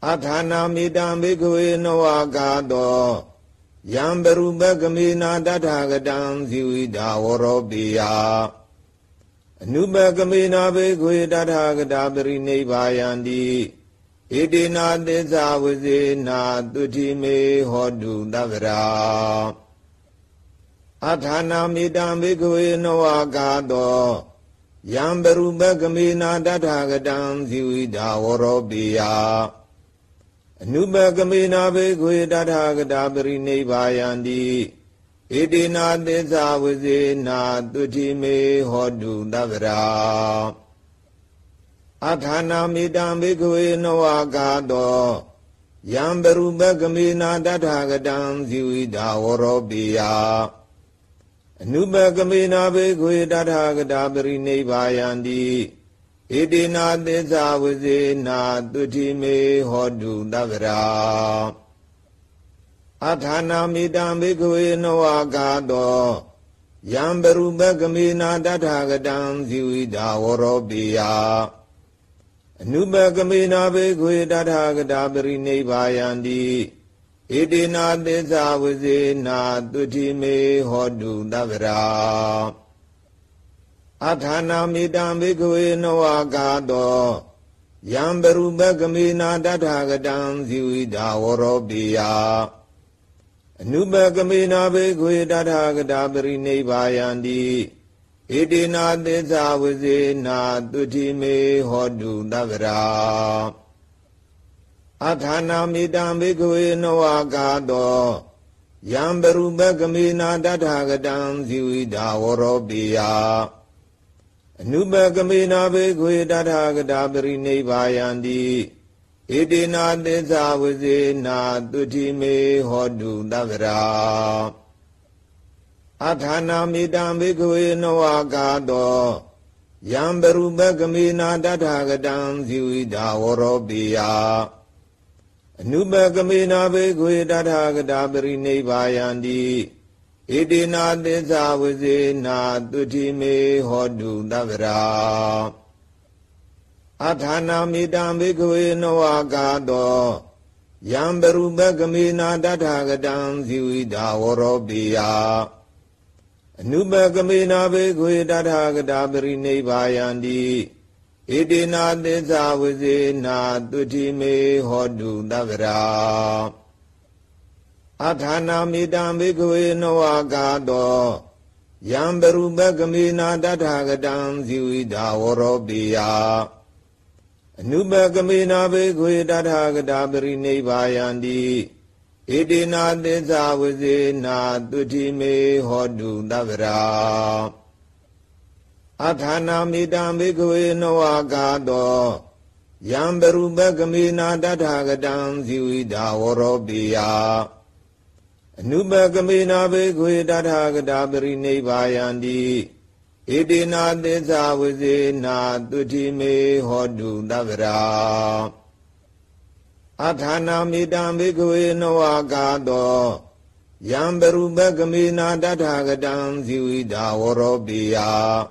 Athana midam bhikkhave novagato Yam Berubhagamina Tathagadam Zivida Voropiya Anubhagamina Bhikkhave Tathagata Nivayandi Idina Desa Vizena Tutime Hodu Davra Athana midam bhikkhave novagato Yam Berubhagamina Tathagadam Zivida Voropiya Anubhagamina bhikkhave tathagata parinivayandi Idina desa vizena tutime hodu davra Athana midam bhikkhave novagato Yam Berubhagamina tathagatam zivida voropiya Anubhagamina bhikkhave tathagata parinivayandi Idina desa vizena tutime hodu davra Athana midam bhikkhave novagato Yam Berubhagamina tathagatam zivida voropiya Anubhagamina bhikkhave tathagata parinivayandi Idina desa vizena tutime hodu davra Athana midam bhikkhave novagato Yam Berubhagamina tathagatam zivida voropiya Anubhagamina bhikkhave tathagata parinivayandi Idina desa vizena tutime hodu davra Athana midam bhikkhave novagato Yam Berubhagamina tathagatam zivida voropiya Anubhagamina bhikkhave tathagata parinivayandi Idina desa vizena tutime hodu davra Athana midam bhikkhave novagato Yam Berubhagamina tathagatam zivida voropiya Anubhagamina bhikkhave tathagata parinivayandi Idina desa vizena tutime hodu davra Athana midam bhikkhave novagato Yam Berubhagamina tathagatam zivida voropiya Anubhagamina bhikkhave tathagata parinivayandi Idina desa vizena tutime hodu davra Athana midam bhikkhave novagato Yam Berubhagamina tathagatam zivida voropiya Anubhagamina bhikkhave tathagata parinivayandi Idina desa vizena tutime hodu davra Athana midam bhikkhave novagato Yam Berubhagamina tathagatam zivida voropiya Anubhagamina bhikkhave tathagata parinivayandi Idina desa vizena tutime hodu davra Athana midam bhikkhave novagato Yam Berubhagamina tathagatam zivida voropiya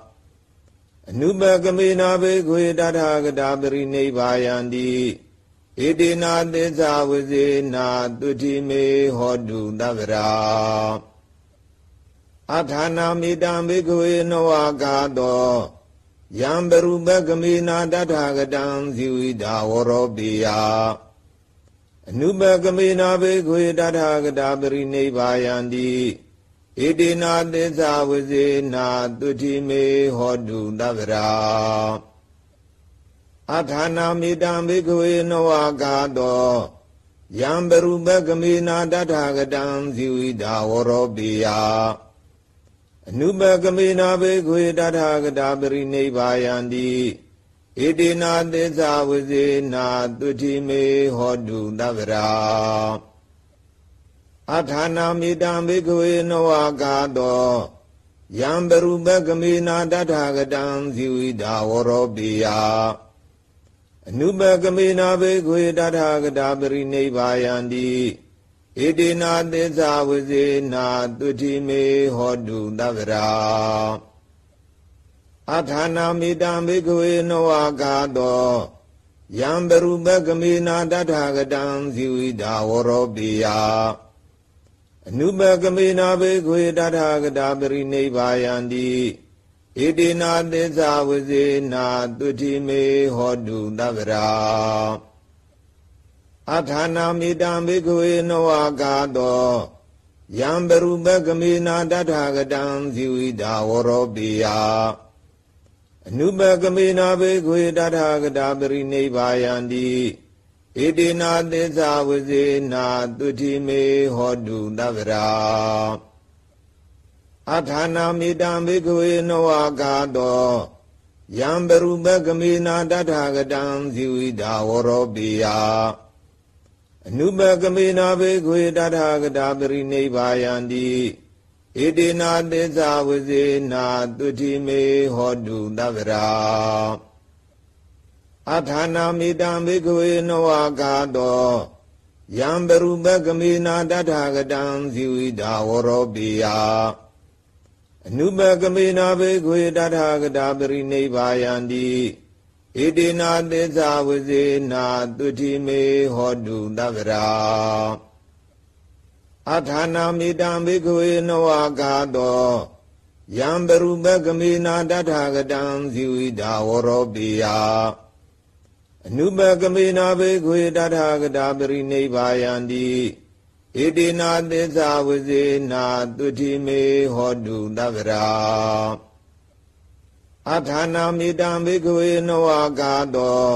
Anubhagamina bhikkhave tathagata parinivayandi Idina desa vizena tutime hodu davra Athana midam bhikkhave novagato Yam Berubhagamina tathagatam zivida voropiya Anubhagamina bhikkhave tathagata parinivayandi Idina desa vizena tutime hodu davra Athana midam bhikkhave novagato Yam Berubhagamina tathagatam zivida voropiya Anubhagamina bhikkhave tathagata parinivayandi Idina desa vizena tutime hodu davra Athana midam bhikkhave novagato Yam Berubhagamina tathagatam zivida voropiya Anubhagamina bhikkhave tathagata parinivayandi Idina desa vizena tutime hodu davra Athana midam bhikkhave novagato ယံပရုပကမေနာတထာဂတံဇီဝိတာဝရောပိယအနုပကမေနာဘေခွေတထာဂတာပရိနိဗ္ဗာယန္တိဣတိနာသစ္စာဝစေနာတုတိမေဟောတုတဗ္ဗရာအထာနာမိတံဘေခွေနဝကာတောယံပရုပကမေနာတထာဂတံဇီဝိတာဝရောပိယအနုပကမေနာဘေခွေတထာဂတာပရိနိဗ္ဗာယန္တိဣတိနာသစ္စာဝစေနာတုတိမေဟောတုတဗ္ဗရာအထာနာမိတံဘေခွေနဝကာတောယံပရုပကမေနာတထာဂတံဇီဝိတာဝရောပိယအနုပကမေနာဘေခွေတထာဂတာပရိနိဗ္ဗာယန္တိဣတိနာသစ္စာဝစေနာတုတိမေဟောတုတဗ္ဗရာအထာနာမိတံဘေခွေနဝကာတောယံပရုပကမေနာတထာဂတံဇီဝိတာဝရောပိယအနုပကမေနာဘေခွေတထာဂတာပရိနိဗ္ဗာယန္တိဣတိနာသစ္စာဝစေနာတုတိမေဟောတုတဗ္ဗရာအထာနာမိတံဘေခွေနဝကာတောယံပရုပကမေနာတထာဂတံဇီဝိတာဝရောပိယအနုပကမေနာဘေခွေတထာဂတာပရိနိဗ္ဗာယန္တိဣတိနာသစ္စာဝစေနာတုတိမေဟောတုတဗ္ဗရာအထာနာမိတံဘေခွေနဝကာတော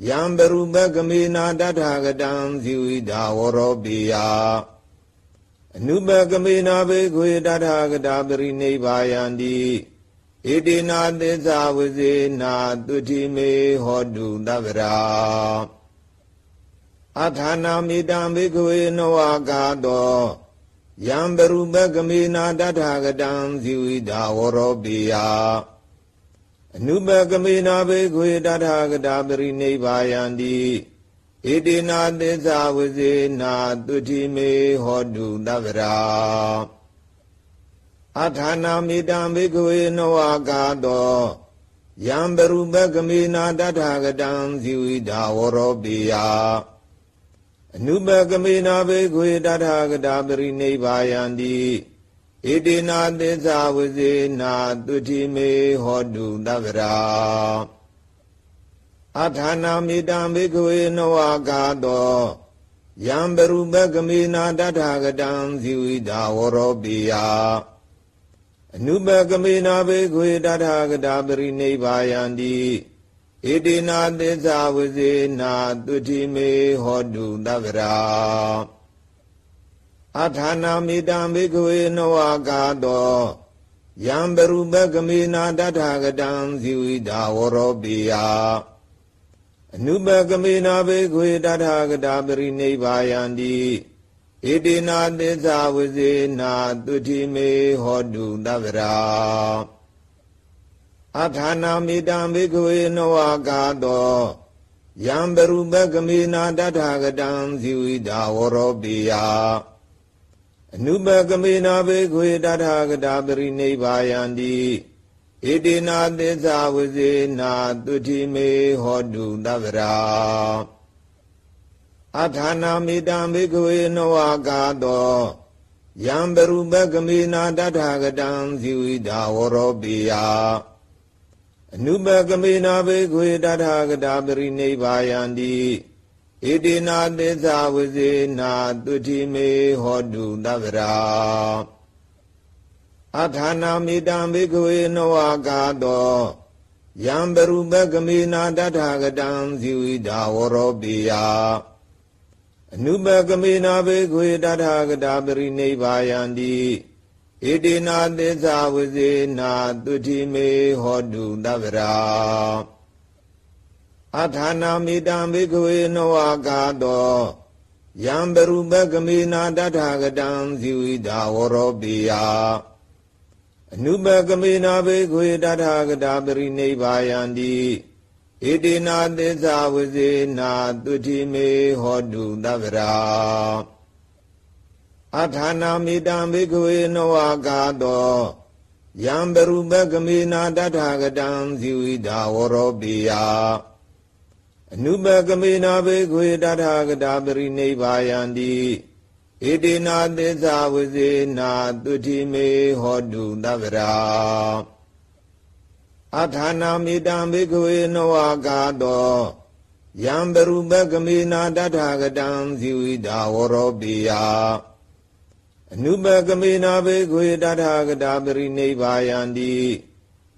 ယံပရုပကမေနာတထာဂတံဇီဝိတာဝရောပိယအနုပကမေနာဘေခွေတထာဂတာပရိနိဗ္ဗာယန္တိဣတိနာသစ္စာဝစေနာတုတိမေဟောတုတဗ္ဗရာအထာနာမိတံဘေခွေနဝကာတောယံပရုပကမေနာတထာဂတံဇီဝိတာဝရောပိယအနုပကမေနာဘေခွေတထာဂတာပရိနိဗ္ဗာယန္တိဣတိနာသစ္စာဝစေနာတုတိမေဟောတုတဗ္ဗရာအထာနာမိတံဘေခွေနဝကာတောယံပရုပကမေနာတထာဂတံဇီဝိတာဝရောပိယအနုပကမေနာဘေခွေတထာဂတာပရိနိဗ္ဗာယန္တိဣတိနာသစ္စာဝစေနာတုတိမေဟောတုတဗ္ဗရာအထာနာမိတံဘေခွေနဝကာတောယံပရုပကမေနာတထာဂတံဇီဝိတာဝရောပိယအနုပကမေနာဘေခွေတထာဂတာပရိနိဗ္ဗာယန္တိဣတိနာသစ္စာဝစေနာတုတိမေဟောတုတဗ္ဗရာအထာနာမိတံဘေခွေနဝကာတောယံပရုပကမေနာတထာဂတံဇီဝိတာဝရောပိယအနုပကမေနာဘေခွေတထာဂတာပရိနိဗ္ဗာယန္တိဣတိနာသစ္စာဝစေနာတုတိမေဟောတုတဗ္ဗရာအထာနာမိတံဘေခွေနဝကာတောယံပရုပကမေနာတထာဂတံဇီဝိတာဝရောပိယအနုပကမေနာဘေခွေတထာဂတာပရိနိဗ္ဗာယန္တိဣတိနာသစ္စာဝစေနာတုတိမေဟောတုတဗ္ဗရာအထာနာမိတံဘေခွေနဝကာတောယံပရုပကမေနာတထာဂတံဇီဝိတာဝရောပိယအနုပကမေနာဘေခွေတထာဂတာပရိနိဗ္ဗာယန္တိဣတိနာသစ္စာဝစေနာတုတိမေဟောတုတဗ္ဗရာအထာနာမိတံဘေခွေနဝကာတောယံပရုပကမေနာတထာဂတံဇီဝိတာဝရောပိယအနုပကမေနာဘေခွေတထာဂတာပရိနိဗ္ဗာယန္တိဣတိနာသစ္စာဝစေနာတုတိမေဟောတုတဗ္ဗရာအထာနာမိတံဘေခွေနဝကာတောယံပရုပကမေနာတထာဂတံဇီဝိတာဝရောပိယအနုပကမေနာဘေခွေတထာဂတာပရိနိဗ္ဗာယန္တိဣတိနာသစ္စာဝစေနာတုတိမေဟောတုတဗ္ဗရာအထာနာမိတံဘေခွေနဝကာတောယံပရုပကမေနာတထာဂတံဇီဝိတာဝရောပိယ Anubagamina Begwe Dadhagata Parinevayanti Edina Desa Vizena Dutime Hodu Davara Athana Midam Begwe Noagado Yamberu Bagamina Dadhagatam Ziwida Vorobia Anubagamina Begwe Dadhagata Parinevayanti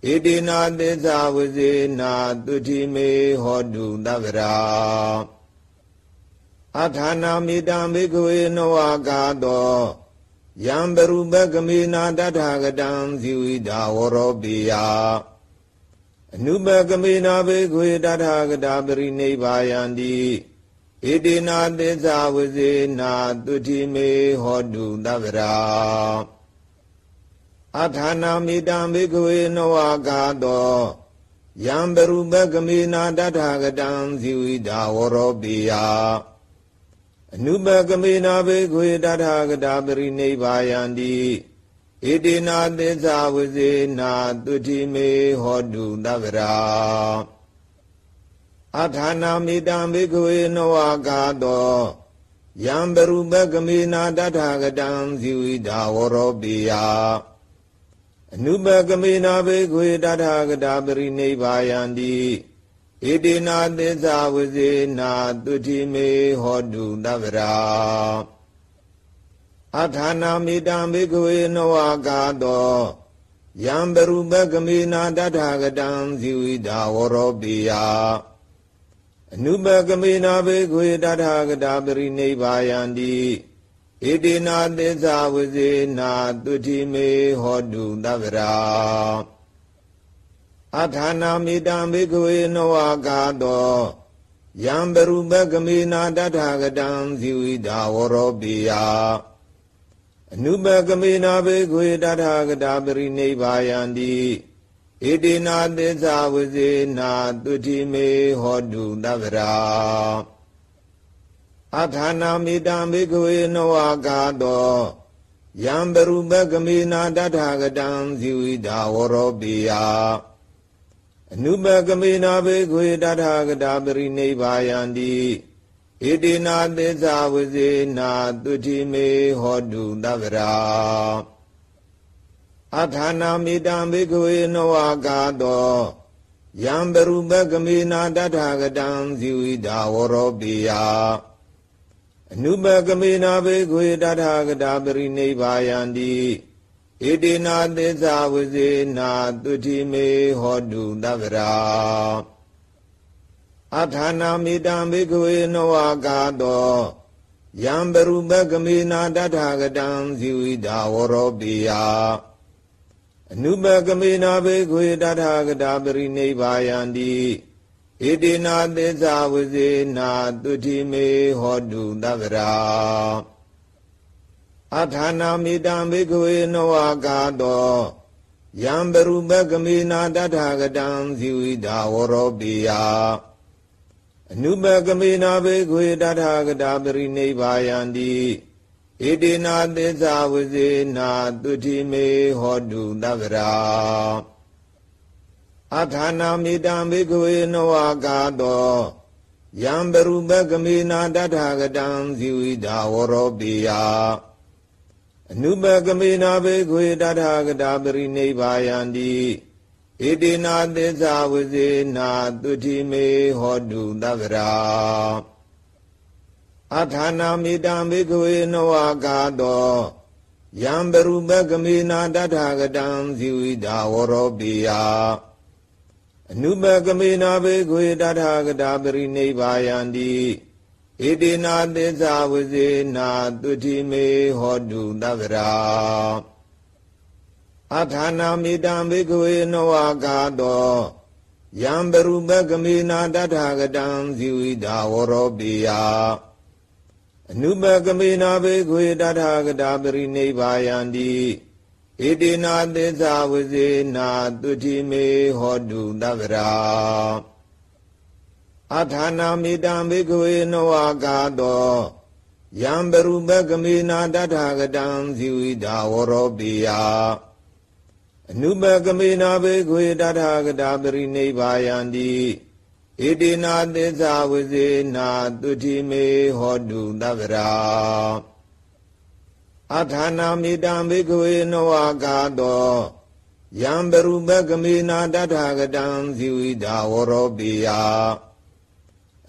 Edina Desa Vizena Dutime Hodu Davara Athana Midam Begwe Noagado Yamberu Bagamina Dadhagatam Ziwida Vorobia Anubagamina Begwe Dadhagata Parinevayanti Edina Desa Vizena Dutime Hodu Davara Athana Midam Begwe Noagado Yamberu Bagamina Dadhagatam Ziwida Vorobia Anubagamina Begwe Dadhagata Parinevayanti Edina Desa Vizena Dutime Hodu Davara Athana Midam Begwe Noagado Yamberu Bagamina Dadhagatam Ziwida Vorobia Anubagamina Begwe Dadhagata Parinevayanti Edina Desa Vizena Dutime Hodu Davara Athana Midam Begwe Noagado Yamberu Bagamina Dadhagatam Ziwida Vorobia Anubagamina Begwe Dadhagata Parinevayanti Edina Desa Vizena Dutime Hodu Davara Athana Midam Begwe Noagado Yamberu Bagamina Dadhagatam Ziwida Vorobia Anubagamina Begwe Dadhagata Parinevayanti Edina Desa Vizena Dutime Hodu Davara Athana Midam Begwe Noagado Yamberu Bagamina Dadhagatam Ziwida Vorobia Anubagamina Begwe Dadhagata Parinevayanti Edina Desa Vizena Dutime Hodu Davara Athana Midam Begwe Noagado Yamberu Bagamina Dadhagatam Ziwida Vorobia Anubagamina Begwe Dadhagata Parinevayanti Edina Desa Vizena Dutime Hodu Davara Athana Midam Begwe Noagado Yamberu Bagamina Dadhagatam Ziwida Vorobia Anubagamina Begwe Dadhagata Parinevayanti Edina Desa Vizena Dutime Hodu Davara Athana Midam Begwe Noagado Yamberu Bagamina Dadhagatam Ziwida Vorobia Anubagamina Begwe Dadhagata Parinevayanti Edina Desa Vizena Dutime Hodu Davara Athana Midam Begwe Noagado Yamberu Bagamina Dadhagatam Ziwida Vorobia Anubagamina Begwe Dadhagata Parinevayanti Edina Desa Vizena Dutime Hodu Davara Athana Midam Begwe Noagado Yamberu Bagamina Dadhagatam Ziwida Vorobia Anubagamina Begwe Dadhagata Parinevayanti Edina Desa Vizena Dutime Hodu Davara Athana Midam Begwe Noagado Yamberu Bagamina Dadhagatam Ziwida Vorobia Anubagamina Begwe Dadhagata Parinevayanti Edina Desa Vizena Dutime Hodu Davara Athana Midam Begwe Noagado Yamberu Bagamina Dadhagatam Ziwida Vorobia Anubagamina Begwe Dadhagata Parinevayanti ဣတိနာသစ္စာဝစေနာတုတိမေဟောတုတဗ္ဗရာအထာနာမိတံဘိက္ခဝေနဝကာတောယံပရုပကမေနာတထာဂတံဇီဝိတာဝရောပိယ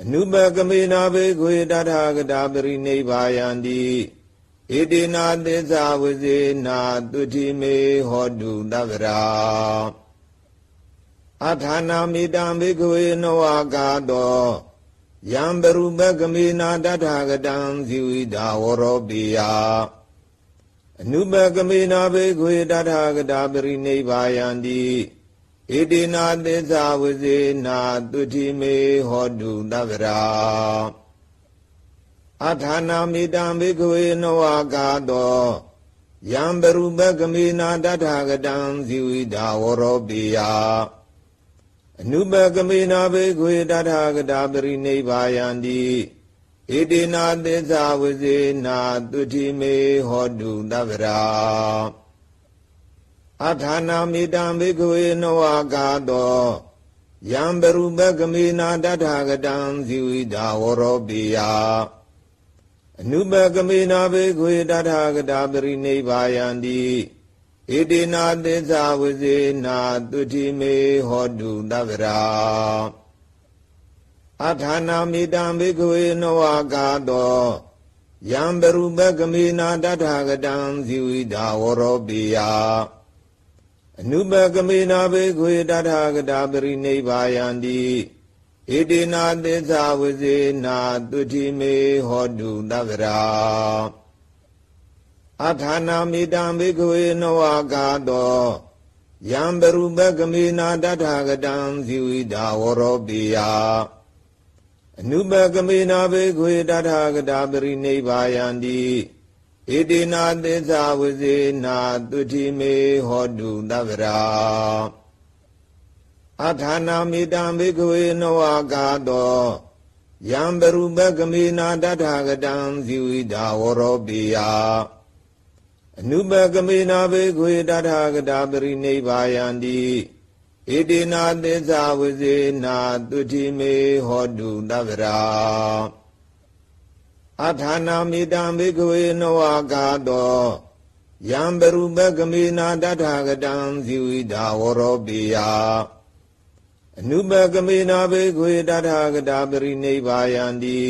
အနုပကမေနာဘိက္ခဝေတထာဂတာပရိနိဗ္ဗာယံတိဣတိနာသစ္စာဝစေနာတုတိမေဟောတုတဗ္ဗရာအထာနာမိတံဘိက္ခဝေနဝကာတောယံပရုပကမေနာတထာဂတံဇီဝိတာဝရောပိယအနုပကမေနာဘိက္ခဝေတထာဂတာပရိနိဗ္ဗာယံတိဣတိနာသစ္စာဝစေနာတုတိမေဟောတုတဗ္ဗရာအထာနာမိတံဘိက္ခဝေနဝကာတောယံပရုပကမေနာတထာဂတံဇီဝိတာဝရောပိယအနုပကမေနာဘိက္ခဝေတထာဂတာပရိနိဗ္ဗာယံတိဣတိနာသစ္စာဝစေနာတုတိမေဟောတုတဗ္ဗရာအထာနာမိတံဘိက္ခဝေနဝကာတောယံပရုပကမေနာတထာဂတံဇီဝိတာဝရောပိယအနုပကမေနာဘိက္ခဝေတထာဂတာပရိနိဗ္ဗာယံတိဣတိနာသစ္စာဝစေနာတုတိမေဟောတုတဗ္ဗရာအထာနာမိတံဘိက္ခဝေနဝကာတောယံပရုပကမေနာတထာဂတံဇီဝိတာဝရောပိယအနုပကမေနာဘိက္ခဝေတထာဂတာပရိနိဗ္ဗာယံတိဣတိနာသစ္စာဝစေနာတုတိမေဟောတုတဗ္ဗရာအထာနာမိတံဘိက္ခဝေနဝကာတောယံပရုပကမေနာတထာဂတံဇီဝိတာဝရောပိယအနုပကမေနာဘိက္ခဝေတထာဂတာပရိနိဗ္ဗာယံတိဣတိနာသစ္စာဝစေနာတုတိမေဟောတုတဗ္ဗရာအထာနာမိတံဘိက္ခဝေနဝကာတောယံပရုပကမေနာတထာဂတံဇီဝိတာဝရောပိယအနုပကမေနာဘိက္ခဝေတထာဂတာပရိနိဗ္ဗာယံတိဣတိနာသစ္စာဝစေနာတုတိမေဟောတုတဗ္ဗရာအထာနာမိတံဘိက္ခဝေနဝကာတောယံပရုပကမေနာတထာဂတံဇီဝိတာဝရောပိယအနုပကမေနာဘိက္ခဝေတထာဂတာပရိနိဗ္ဗာယံတိ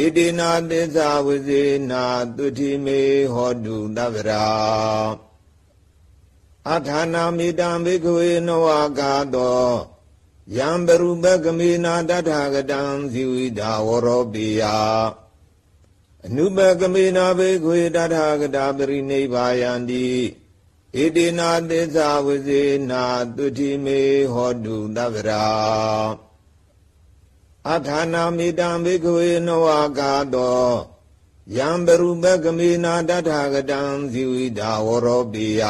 ဣတိနာသစ္စာဝစေနာတုတိမေဟောတုတဗ္ဗရာအထာနာမိတံဘိက္ခဝေနဝကာတောယံပရုပကမေနာတထာဂတံဇီဝိတာဝရောပိယအနုပကမေနာဘိက္ခဝေတထာဂတာပရိနိဗ္ဗာယံတိဣတိနာသစ္စာဝစေနာတုတိမေဟောတုတဗ္ဗရာအထာနာမိတံဘိက္ခဝေနဝကာတောယံပရုပကမေနာတထာဂတံဇီဝိတာဝရောပိယ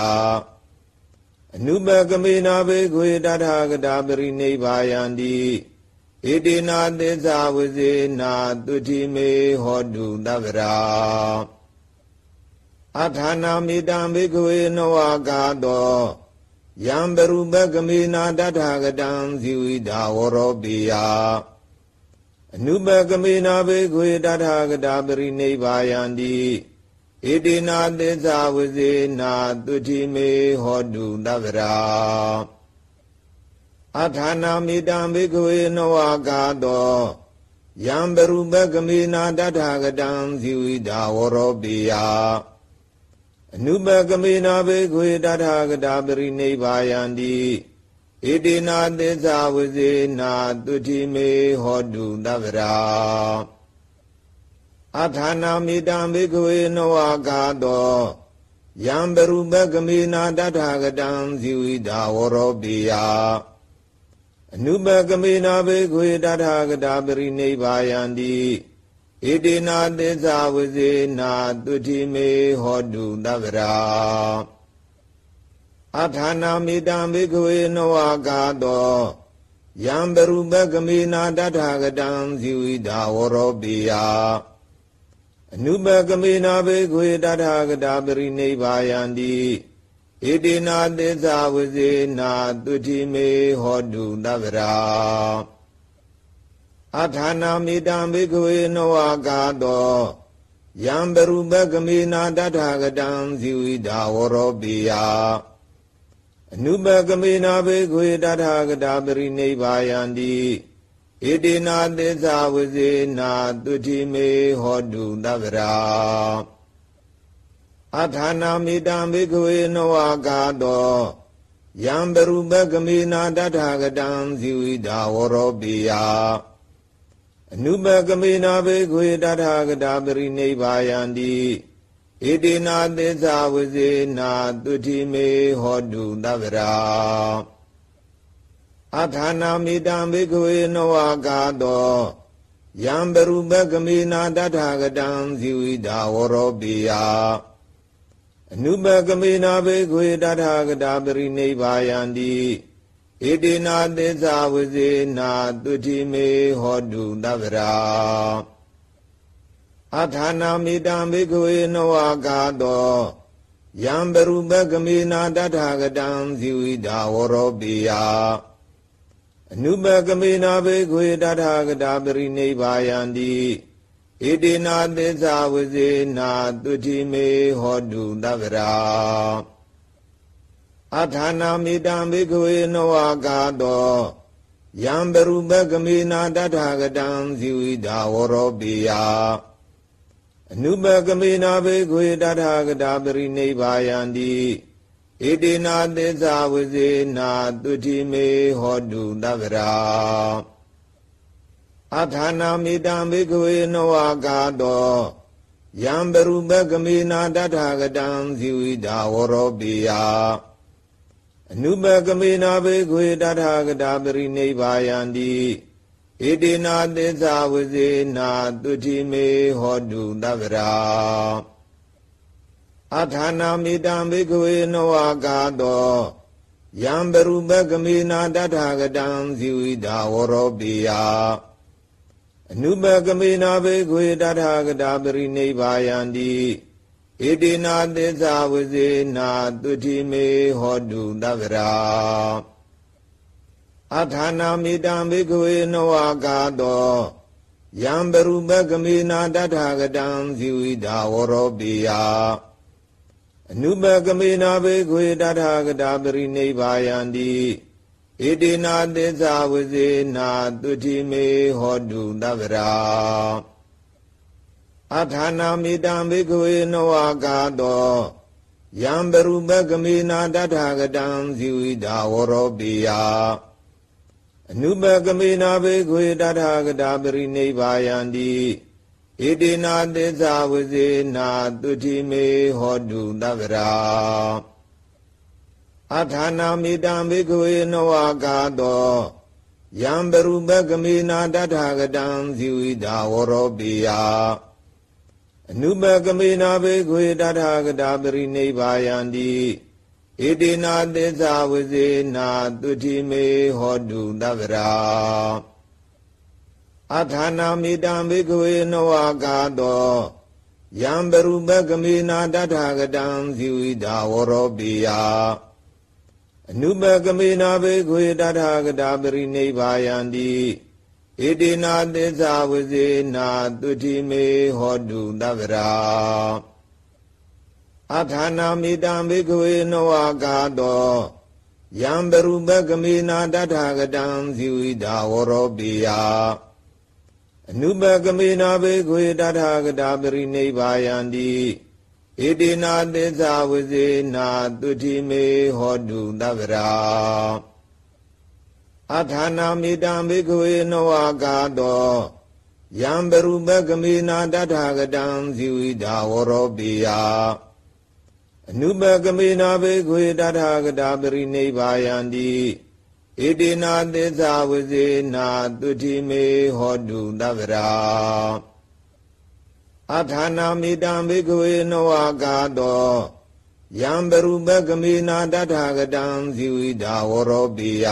အနုပကမေနာဘိက္ခဝေတထာဂတာပရိနိဗ္ဗာယံတိဣတိနာသစ္စာဝစေနာတုတိမေဟောတုတဗ္ဗရာအထာနာမိတံဘိက္ခဝေနဝကာတောယံပရုပကမေနာတထာဂတံဇီဝိတာဝရောပိယအနုပကမေနာဘိက္ခဝေတထာဂတာပရိနိဗ္ဗာယံတိဣတိနာသစ္စာဝစေနာတုတိမေဟောတုတဗ္ဗရာအထာနာမိတံဘိက္ခဝေနဝကာတောယံပရုပကမေနာတထာဂတံဇီဝိတာဝရောပိယအနုပကမေနာဘိက္ခဝေတထာဂတာပရိနိဗ္ဗာယံတိဣတိနာသစ္စာဝစေနာတုတိမေဟောတုတဗ္ဗရာအထာနာမိတံဘိက္ခဝေနဝကာတောယံပရုပကမေနာတထာဂတံဇီဝိတာဝရောပိယအနုပကမေနာဘိက္ခဝေတထာဂတာပရိနိဗ္ဗာယံတိဣတိနာသစ္စာဝစေနာတုတိမေဟောတုတဗ္ဗရာအထာနာမိတံဘိက္ခဝေနဝကာတောယံပရုပကမေနာတထာဂတံဇီဝိတာဝရောပိယအနုပကမေနာဘိက္ခဝေတထာဂတာပရိနိဗ္ဗာယံတိဣတိနာသစ္စာဝစေနာတုတိမေဟောတုတဗ္ဗရာ အထာနာမိတံဘိက္ခဝေနဝကာတောယံပရုပကမေနာတထာဂတံဇီဝိတာဝရောပိယအနုပကမေနာဘိက္ခဝေတထာဂတာပရိနိဗ္ဗာယန္တိဣတိနာသစ္စာဝိစေနာတုတိမေဟောတုတဗ္ဗရာအထာနာမိတံဘိက္ခဝေနဝကာတောယံပရုပကမေနာတထာဂတံဇီဝိတာဝရောပိယအနုပကမေနာဘိက္ခဝေတထာဂတာပရိနိဗ္ဗာယန္တိဣတိနာသစ္စာဝိစေနာတုတိမေဟောတုတဗ္ဗရာအထာနာမိတံဘိက္ခဝေနဝကာတောယံပရုပကမေနာတထာဂတံဇီဝိတာဝရောပိယအနုပကမေနာဘိက္ခဝေတထာဂတာပရိနိဗ္ဗာယန္တိဣတိနာသစ္စာဝိစေနာတုတိမေဟောတုတဗ္ဗရာအထာနာမိတံဘိက္ခဝေနဝကာတောယံပရုပကမေနာတထာဂတံဇီဝိတာဝရောပိယအနုပကမေနာဘိက္ခဝေတထာဂတာပရိနိဗ္ဗာယန္တိဣတိနာသစ္စာဝိစေနာတုတိမေဟောတုတဗ္ဗရာအထာနာမိတံဘိက္ခဝေနဝကာတောယံပရုပကမေနာတထာဂတံဇီဝိတာဝရောပိယအနုပကမေနာဘိက္ခဝေတထာဂတာပရိနိဗ္ဗာယန္တိဣတိနာသစ္စာဝိစေနာတုတိမေဟောတုတဗ္ဗရာအထာနာမိတံဘိက္ခဝေနဝကာတောယံပရုပကမေနာတထာဂတံဇီဝိတာဝရောပိယအနုပကမေနာဘိက္ခဝေတထာဂတာပရိနိဗ္ဗာယန္တိဣတိနာသစ္စာဝိစေနာတုတိမေဟောတုတဗ္ဗရာအထာနာမိတံဘိက္ခဝေနဝကာတောယံပရုပကမေနာတထာဂတံဇီဝိတာဝရောပိယအနုပကမေနာဘိက္ခဝေတထာဂတာပရိနိဗ္ဗာယန္တိဣတိနာသစ္စာဝိစေနာတုတိမေဟောတုတဗ္ဗရာအထာနာမိတံဘိက္ခဝေနဝကာတောယံပရုပကမေနာတထာဂတံဇီဝိတာဝရောပိယအနုပကမေနာဘိက္ခဝေတထာဂတာပရိနိဗ္ဗာယန္တိဣတိနာသစ္စာဝိစေနာတုတိမေဟောတုတဗ္ဗရာအထာနာမိတံဘိက္ခဝေနဝကာတောယံပရုပကမေနာတထာဂတံဇီဝိတာဝရောပိယအနုပကမေနာဘိက္ခဝေတထာဂတာပရိနိဗ္ဗာယန္တိဣတိနာသစ္စာဝိစေနာတုတိမေဟောတုတဗ္ဗရာအထာနာမိတံဘိက္ခဝေနဝကာတောယံပရုပကမေနာတထာဂတံဇီဝိတာဝရောပိယအနုပကမေနာဘိက္ခဝေတထာဂတာပရိနိဗ္ဗာယန္တိဣတိနာသစ္စာဝိစေနာတုတိမေဟောတုတဗ္ဗရာအထာနာမိတံဘိက္ခဝေနဝကာတောယံပရုပကမေနာတထာဂတံဇီဝိတာဝရောပိယအနုပကမေနာဘိက္ခဝေတထာဂတာပရိနိဗ္ဗာယန္တိဣတိနာသစ္စာဝိစေနာတုတိမေဟောတုတဗ္ဗရာအထာနာမိတံဘိက္ခဝေနဝကာတောယံပရုပကမေနာတထာဂတံဇီဝိတာဝရောပိယအနုပကမေနာဘိက္ခဝေတထာဂတာပရိနိဗ္ဗာယန္တိဣတိနာသစ္စာဝိစေနာတုတိမေဟောတုတဗ္ဗရာအထာနာမိတံဘိက္ခဝေနဝကာတောယံပရုပကမေနာတထာဂတံဇီဝိတာဝရောပိယအနုပကမေနာဘိက္ခဝေတထာဂတာပရိနိဗ္ဗာယန္တိဣတိနာသစ္စာဝိစေနာတုတိမေဟောတုတဗ္ဗရာအထာနာမိတံဘိက္ခဝေနဝကာတောယံပရုပကမေနာတထာဂတံဇီဝိတာဝရောပိယ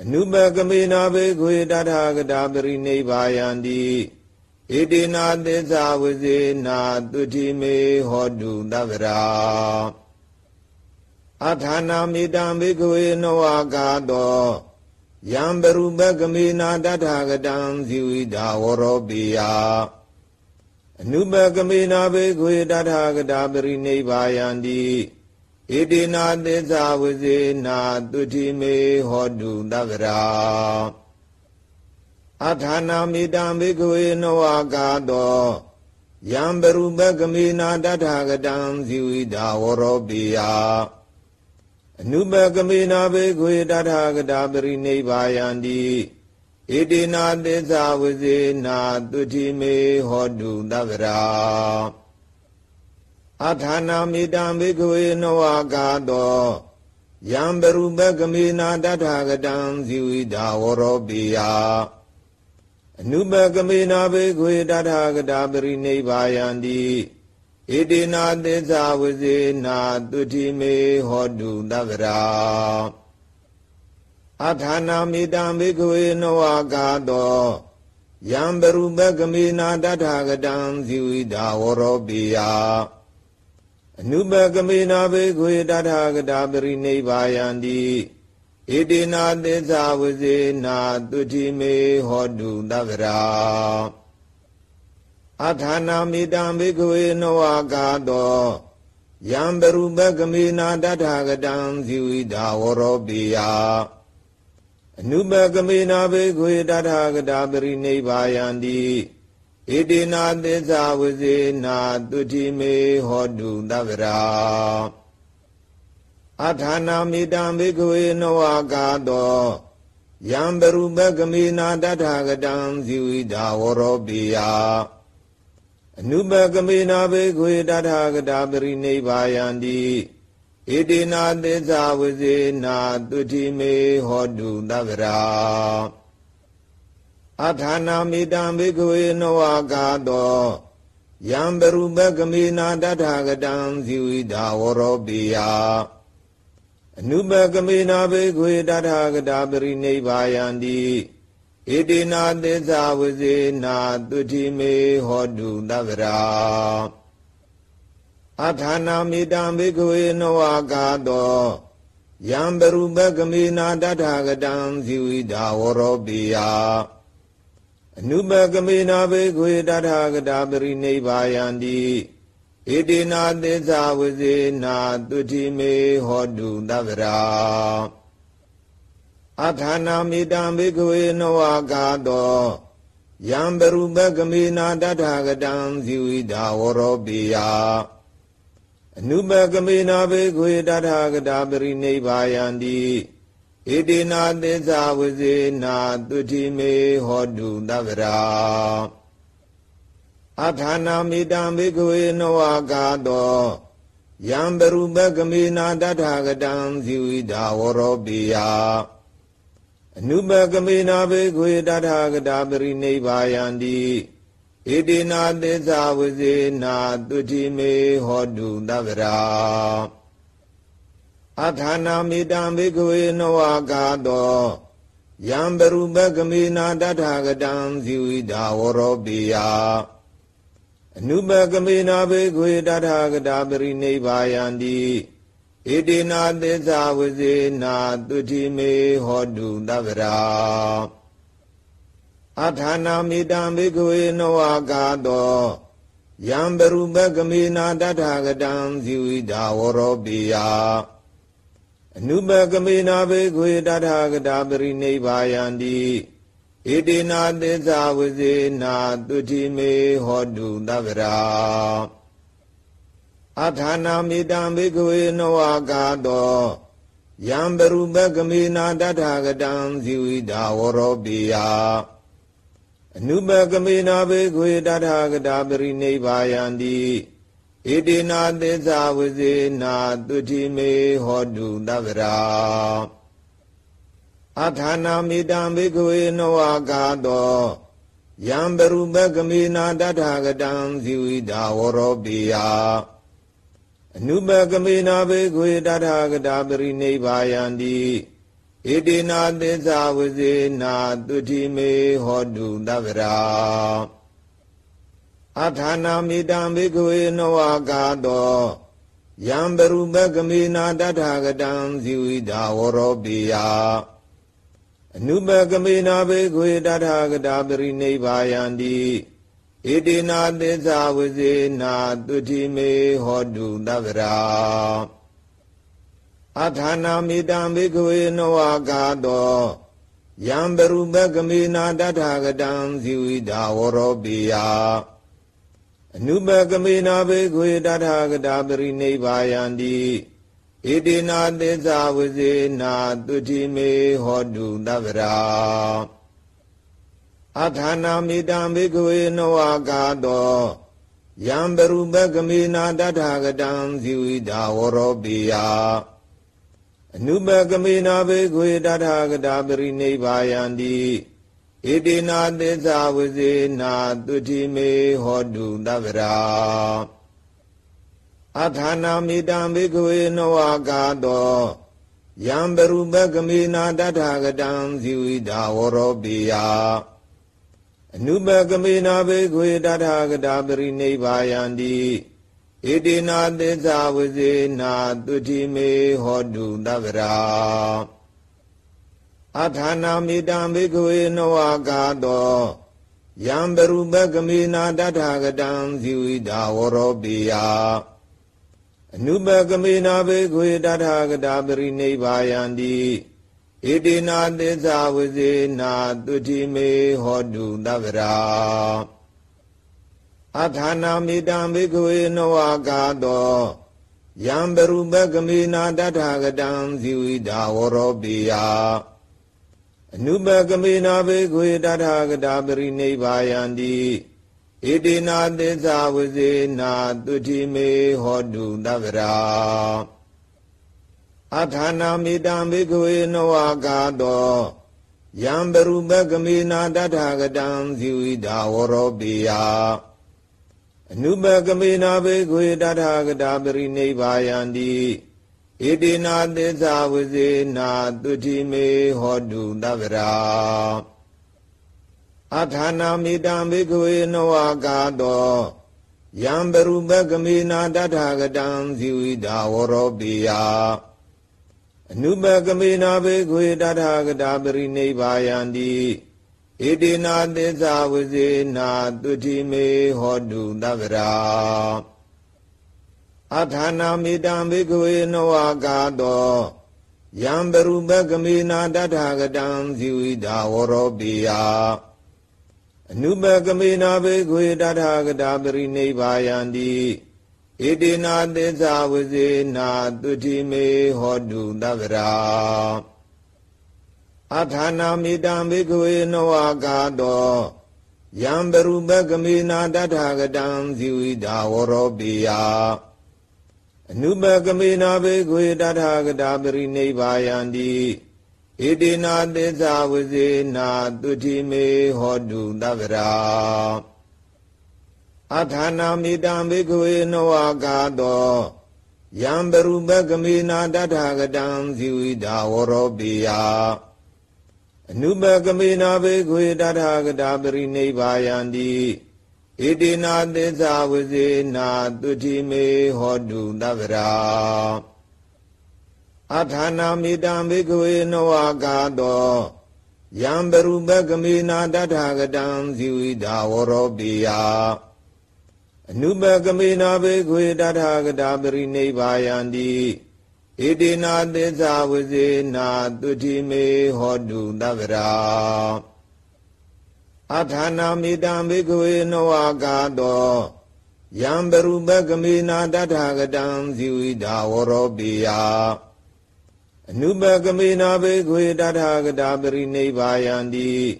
အနုပကမေနာဘိက္ခဝေတထာဂတာပရိနိဗ္ဗာယန္တိဣတိနာသစ္စာဝိစေနာတုတိမေဟောတုတဗ္ဗရာအထာနာမိတံဘိက္ခဝေနဝကာတော ယံပရုပကမေနာတထာဂတံဇီဝိတာဝရောပိယအနုပကမေနာဘေခွေတထာဂတာပရိနိဗ္ဗာယန္တိဣတိနာသစ္စာဝဇေနာတုတိမေဟောတုတဗ္ဗရာအထာနာမိတံဘေခွေနဝကာတောယံပရုပကမေနာတထာဂတံဇီဝိတာဝရောပိယအနုပကမေနာဘေခွေတထာဂတာပရိနိဗ္ဗာယန္တိဣတိနာသစ္စာဝဇေနာတုတိမေဟောတုတဗ္ဗရာအထာနာမိတံဘေခွေနဝကာတောယံပရုပကမေနာတထာဂတံဇီဝိတာဝရောပိယအနုပကမေနာဘေခွေတထာဂတာပရိနိဗ္ဗာယန္တိဣတိနာသစ္စာဝဇေနာတုတိမေဟောတုတဗ္ဗရာအထာနာမိတံဘေခွေနဝကာတောယံပရုပကမေနာတထာဂတံဇီဝိတာဝရောပိယအနုပကမေနာဘေခွေတထာဂတာပရိနိဗ္ဗာယန္တိဣတိနာသစ္စာဝဇေနာတုတိမေဟောတုတဗ္ဗရာအထာနာမိတံဘေခွေနဝကာတောယံပရုပကမေနာတထာဂတံဇီဝိတာဝရောပိယအနုပကမေနာဘေခွေတထာဂတာပရိနိဗ္ဗာယန္တိဣတိနာသစ္စာဝဇေနာတုတိမေဟောတုတဗ္ဗရာအထာနာမိတံဘေခွေနဝကာတောယံပရုပကမေနာတထာဂတံဇီဝိတာဝရောပိယအနုပကမေနာဘေခွေတထာဂတာပရိနိဗ္ဗာယန္တိဣတိနာသစ္စာဝဇေနာတုတိမေဟောတုတဗ္ဗရာအထာနာမိတံဘေခွေနဝကာတောယံပရုပကမေနာတထာဂတံဇီဝိတာဝရောပိယအနုပကမေနာဘေခွေတထာဂတာပရိနိဗ္ဗာယန္တိဣတိနာသစ္စာဝဇေနာတုတိမေဟောတုတဗ္ဗရာအထာနာမိတံဘေခွေနဝကာတောယံပရုပကမေနာတထာဂတံဇီဝိတာဝရောပိယအနုပကမေနာဘေခွေတထာဂတာပရိနိဗ္ဗာယန္တိဣတိနာသစ္စာဝဇေနာတုတိမေဟောတုတဗ္ဗရာအထာနာမိတံဘေခွေနဝကာတောယံပရုပကမေနာတထာဂတံဇီဝိတာဝရောပိယအနုပကမေနာဘေခွေတထာဂတာပရိနိဗ္ဗာယန္တိဣတိနာသစ္စာဝဇေနာတုတိမေဟောတုတဗ္ဗရာအထာနာမိတံဘေခွေနဝကာတောယံပရုပကမေနာတထာဂတံဇီဝိတာဝရောပိယအနုပကမေနာဘေခွေတထာဂတာပရိနိဗ္ဗာယန္တိဣတိနာသစ္စာဝဇေနာတုတိမေဟောတုတဗ္ဗရာအထာနာမိတံဘေခွေနဝကာတောယံပရုပကမေနာတထာဂတံဇီဝိတာဝရောပိယအနုပကမေနာဘေခွေတထာဂတာပရိနိဗ္ဗာယန္တိဣတိနာသစ္စာဝဇေနာတုတိမေဟောတုတဗ္ဗရာအထာနာမိတံဘေခွေနဝကာတောယံပရုပကမေနာတထာဂတံဇီဝိတာဝရောပိယအနုပကမေနာဘေခွေတထာဂတာပရိနိဗ္ဗာယန္တိဣတိနာသစ္စာဝဇေနာတုတိမေဟောတုတဗ္ဗရာအထာနာမိတံဘေခွေနဝကာတောယံပရုပကမေနာတထာဂတံဇီဝိတာဝရောပိယအနုပကမေနာဘေခွေတထာဂတာပရိနိဗ္ဗာယန္တိဣတိနာသစ္စာဝဇေနာတုတိမေဟောတုတဗ္ဗရာအထာနာမိတံဘေခွေနဝကာတောယံပရုပကမေနာတထာဂတံဇီဝိတာဝရောပိယအနုပကမေနာဘေခွေတထာဂတာပရိနိဗ္ဗာယန္တိဣတိနာသစ္စာဝဇေနာတုတိမေဟောတုတဗ္ဗရာအထာနာမိတံဘေခွေနဝကာတောယံပရုပကမေနာတထာဂတံဇီဝိတာဝရောပိယ Anubakamena Bekwe Tathagata Parinibbhayanti Idina Tissa Visena Tuthime Hodu Davara Athana Midam Bekwe Novagato Yambarubakamena Tathagatam Siwida Voropiya Anubakamena Bekwe Tathagata Parinibbhayanti Idina Tissa Visena Tuthime Hodu Davara Athana Midam Bekwe Novagato Yambarubakamena Tathagatam Siwida Voropiya Anubakamena Bekwe Tathagata Parinibbhayanti Idina Tissa Visena Tuthime Hodu Davara Athana Midam Bekwe Novagato Yambarubakamena Tathagatam Siwida Voropiya Anubakamena Bekwe Tathagata Parinibbhayanti Idina Tissa Visena Tuthime Hodu Davara Athana Midam Bekwe Novagato Yambarubakamena Tathagatam Siwida Voropiya Anubakamena Bekwe Tathagata Parinibbhayanti Idina Tissa Visena Tuthime Hodu Davara Athana Midam Bekwe Novagato Yambarubakamena Tathagatam Siwida Voropiya Anubakamena Bekwe Tathagata Parinibbhayanti Idina Tissa Visena Tuthime Hodu Davara Athana Midam Bekwe Novagato Yambarubakamena Tathagatam Siwida Voropiya Anubakamena Bekwe Tathagata Parinibbhayanti Idina Tissa Visena Tuthime Hodu Davara Athana Midam Bekwe Novagato Yambarubakamena Tathagatam Siwida Voropiya Anubakamena Bekwe Tathagata Parinibbhayanti Idina Tissa Visena Tuthime Hodu Davara Athana Midam Bekwe Novagato Yambarubakamena Tathagatam Siwida Voropiya Anubakamena Bekwe Tathagata Parinibbhayanti Idina Tissa Visena Tuthime Hodu Davara Athana Midam Bekwe Novagato Yambarubakamena Tathagatam Siwida Voropiya Anubakamena Bekwe Tathagata Parinibbhayanti Idina Tissa Visena Tuthime Hodu Davara Athana Midam Bekwe Novagato Yambarubakamena Tathagatam Siwida Voropiya Anubakamena Bekwe Tathagata Parinibbhayanti Idina Tissa Visena Tuthime Hodu Davara Athana Midam Bekwe Novagato Yambarubakamena Tathagatam Siwida Voropiya Anubakamena Bekwe Tathagata Parinibbhayanti Idina Tissa Visena Tuthime Hodu Davara Athana Midam Bekwe Novagato Yambarubakamena Tathagatam Siwida Voropiya Anubakamena Bekwe Tathagata Parinibbhayanti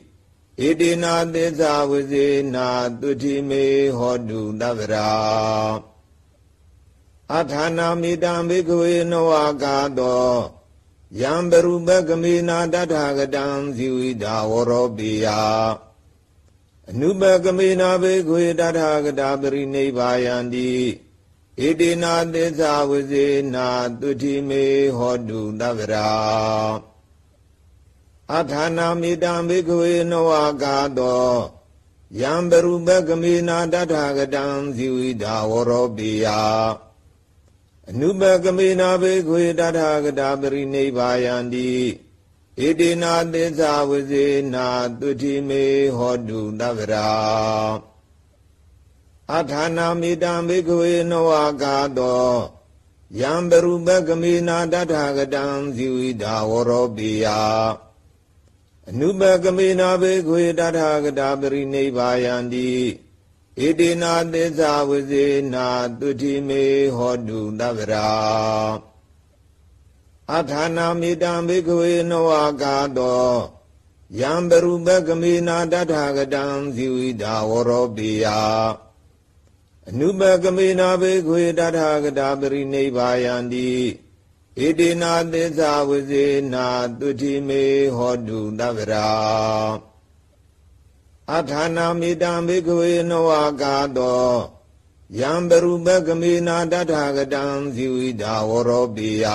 Idina Tissa Visena Tuthime Hodu Davara Athana Midam Bekwe Novagato Yambarubakamena Tathagatam Siwida Voropiya Anubakamena Bekwe Tathagata Parinibbhayanti Idina Tissa Visena Tuthime Hodu Davara Athana Midam Bekwe Novagato Yambarubakamena Tathagatam Siwida Voropiya Anubakamena Bekwe Tathagata Parinibbhayanti ဣတိနာသစ္စာဝစေနာတုတိမေဟောတုတဗ္ဗရာအထာနာမိတံဘိက္ခဝေနဝကာတောယံပရုပကမေနာတထာဂတံဇီဝိတာဝရောပိယအနုပကမေနာဘိက္ခဝေတထာဂတာပရိနိဗ္ဗာယန္တိဣတိနာသစ္စာဝစေနာတုတိမေဟောတုတဗ္ဗရာအထာနာမိတံဘိက္ခဝေနဝကာတောယံပရုပကမေနာတထာဂတံဇီဝိတာဝရောပိယအနုပကမေနာဘိက္ခဝေတထာဂတာပရိနိဗ္ဗာယန္တိဣတိနာသစ္စာဝစေနာတုတိမေဟောတုတဗ္ဗရာအထာနာမိတံဘိက္ခဝေနဝကာတောယံပရုပကမေနာတထာဂတံဇီဝိတာဝရောပိယ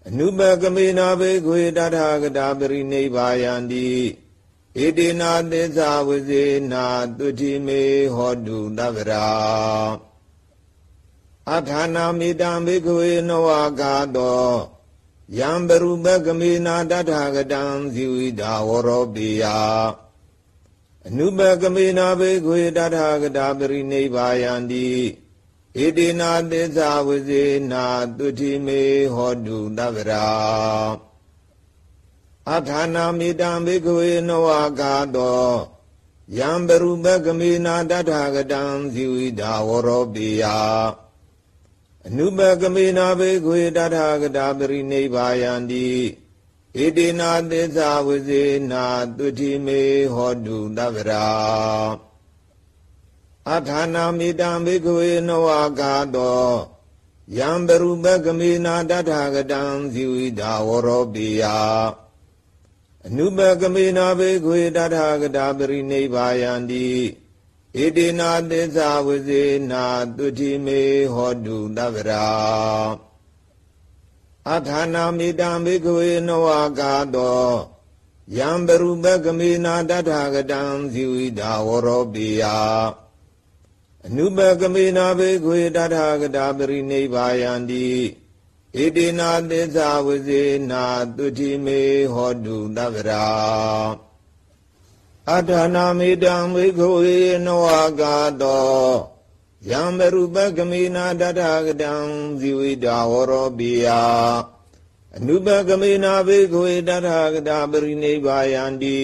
အနုပကမေနာဘိက္ခဝေတထာဂတာပရိနိဗ္ဗာယန္တိဣတိနာသစ္စာဝစေနာတုတိမေဟောတုတဗ္ဗရာအထာနာမိတံဘိက္ခဝေနဝကာတောယံပရုပကမေနာတထာဂတံဇီဝိတာဝရောပိယအနုပကမေနာဘိက္ခဝေတထာဂတာပရိနိဗ္ဗာယန္တိဣတိနာသစ္စာဝစေနာတုတိမေဟောတုတဗ္ဗရာအထာနာမိတံဘိက္ခဝေနဝကာတောယံပရုပကမေနာတထာဂတံဇီဝိတာဝရောပိယအနုပကမေနာဘိက္ခဝေတထာဂတာပရိနိဗ္ဗာယန္တိဣတိနာသစ္စာဝစေနာတုတိမေဟောတုတဗ္ဗရာအထာနာမိတံဘိက္ခဝေနဝကာတောယံပရုပကမေနာတထာဂတံဇီဝိတာဝရောပိယအနုပကမေနာဘိက္ခဝေတထာဂတာပရိနိဗ္ဗာယန္တိဣတိနာသစ္စာဝစေနာတုတိမေဟောတုတဗ္ဗရာအထာနာမိတံဘိက္ခဝေနဝကာတောယံပရုပကမေနာတထာဂတံဇီဝိတာဝရောပိယအနုပကမေနာဘိက္ခဝေတထာဂတာပရိနိဗ္ဗာယန္တိဣတိနာသစ္စာဝစေနာတုတိမေဟောတုတဗ္ဗရာအထာနာမိတံဘိက္ခဝေနဝကာတောယံပရုပကမေနာတထာဂတံဇီဝိတာဝရောပိယအနုပကမေနာဘိက္ခဝေတထာဂတာပရိနိဗ္ဗာယန္တိ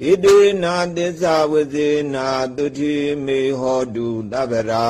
ဣတိနာသစ္စာဝစေနာတုတိမေဟောတုတဗ္ဗရာ